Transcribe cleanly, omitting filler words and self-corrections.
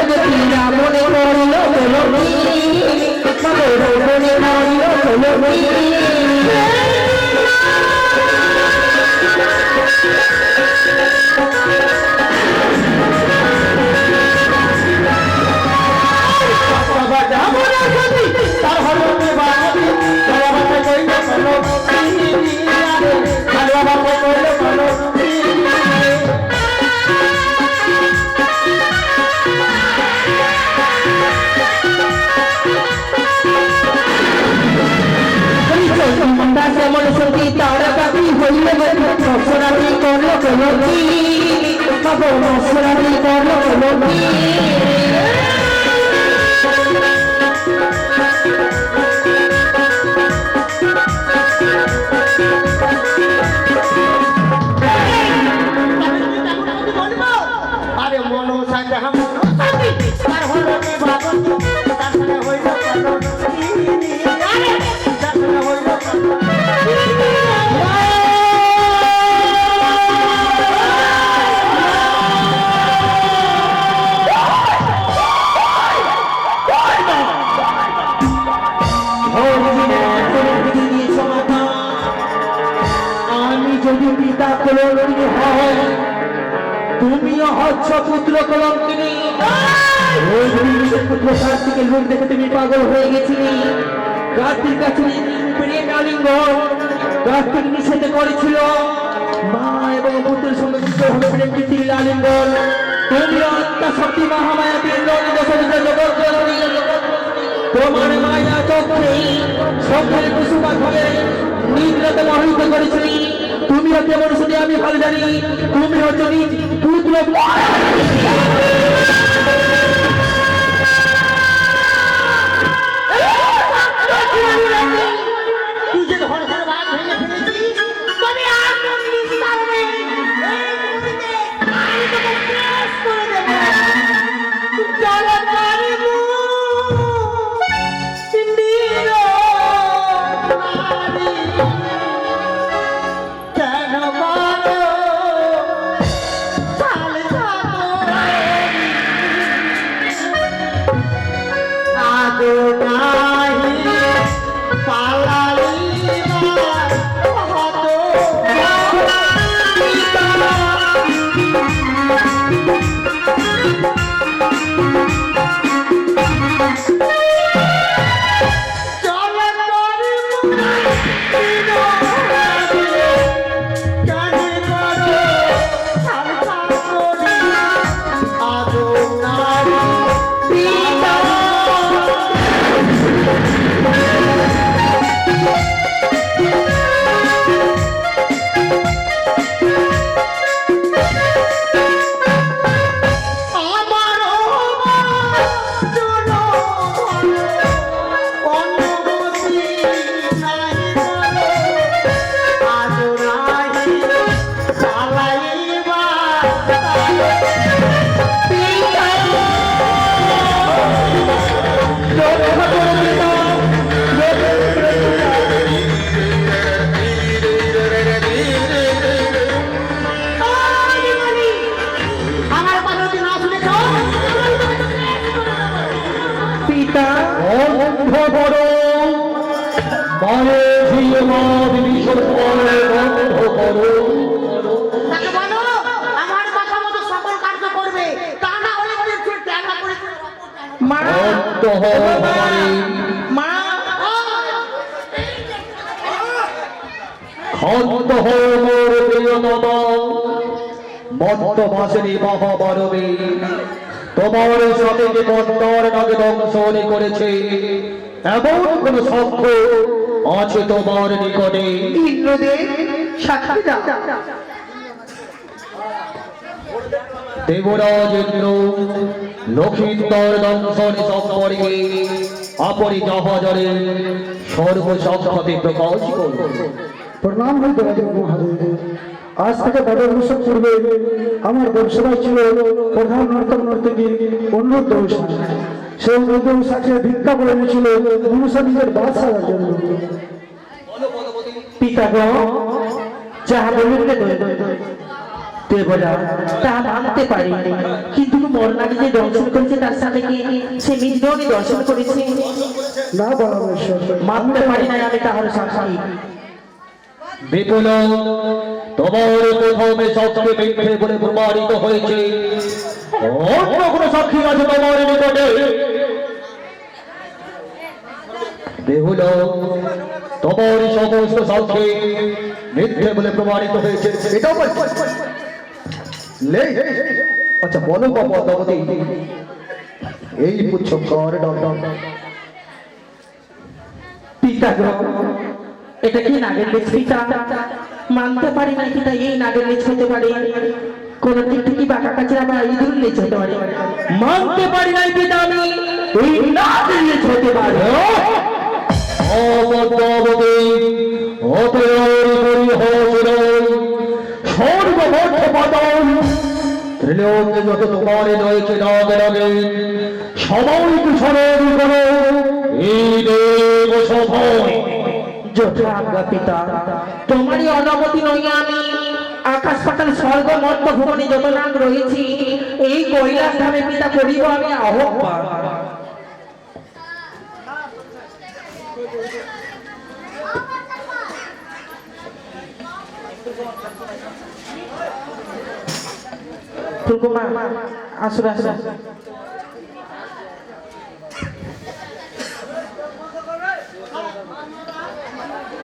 জগতীরা মনে করিল চলবি মনে করিল চলবি তার হরতে বাড়ি বাবা কইলে চলো বাবা কইলে চলো যেমন সত্যি তারা পাখি হইলে মশরাটি করলো চলবি মশরাটি করলো চলবি তুমিও হচ্ছ পুত্র কলঙ্কিনী পুত্র কার্তিকের রূপ দেখে তুমি পাগল হয়ে গেছিলে কার্তিক কাছে প্রেম আলিঙ্গন কার্তিক নিষেধ করেছিল মা এবং পুত্রের সঙ্গে যুক্ত হবে প্রেম প্রীতির আলিঙ্গন তুমি আত্মা শক্তি মহামায়া তোমার মায়া চক্রে স্বপ্নের কুসুমা ভাবে নিদ্রাতে মোহিত করেছিলি তুমি হচ্ছে মনুষ্য আমি ভালো জানি তুমি হচ্ছে পুত্র তোমার সাথে যে বন্দর নাগে দংশনে করেছে এমন কোন সাক্ষ্য আছে তোমার নিকটে? ইন্দ্রদেব সাক্ষী দাও। দেবরাজ ইন্দ্র লক্ষিন্দর দংশনে সম্পর্কে আপনি জাহাজরে সর্বসাক্ষাতে প্রকাশ করুন। প্রণাম হইতে মহাদেব। আজ থেকে 12 বছর পূর্বে আমার বংশধর ছিল প্রধান নর্তক নর্তকী অনুরুদ্ধ সেই অনুরুদ্ধ সাথে ভিক্ষা করে এনেছিল মনুষ্য নিজের বাদ সাজার জন্য। পিতাগণ যাহা বলিতে দেবরা তা মানতে পারি, কিন্তু মরনাকে যে দর্শন করেছে তার সাথে কি সে মিজনকে দর্শন করেছে? না পরমেশ্বর, মানতে পারি না আমি তাহার সাক্ষী। বিপুল তোমার প্রথমে সবকে মিথ্যে বলে প্রমাণিত হয়েছে, অন্য কোনো সাক্ষী আছে তোমার নিকটে? বেহুল তোমার সমস্ত সাক্ষী মিথ্যে বলে প্রমাণিত হয়েছে, এটাও বলছে? আচ্ছা বলো বাবা দমতি, এই পুচ্ছ কর পিতা গো, এটা কি নাগের লেজ পিতা? মানতে পারি না পিতা এই নাগের লেজ হতে পারে, কোন টিকটিকি বা কাকাচেরা বা ইঁদুর লেজ হতে পারে। মানতে পারি না পিতা আমি এই নাগের লেজ হতে পারে। যত তোমার রয়েছে রাগে রাগে সবাই কুশলের করো এই দেব সভায়। যথাজ্ঞা পিতা, তোমারই অনুমতি নইয়া আমি আকাশ পাতাল স্বর্গ মর্ত ভুবনে যত নাগ রয়েছি এই কৈলাস ধামে পিতা করিব আমি আহ্বান। ফুলকুমা আসুন আসুন।